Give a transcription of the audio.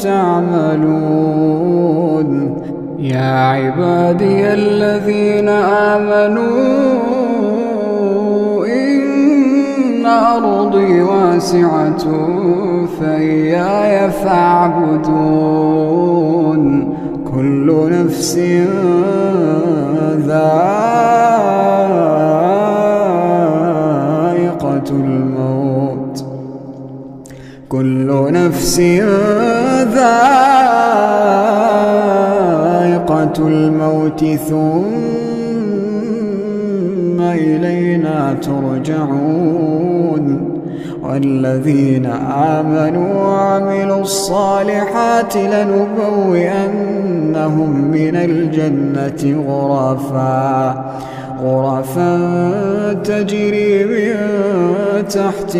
تعملون. يا عبادي الذين آمنوا إن أرضي واسعة فإياي فاعبدون. كل نفس ذائقة الموت، كل نفس ذائقة الموت ثم إلينا ترجعون. والذين آمنوا وعملوا الصالحات لنبوئنهم من الجنة غرفا تجري من تحتها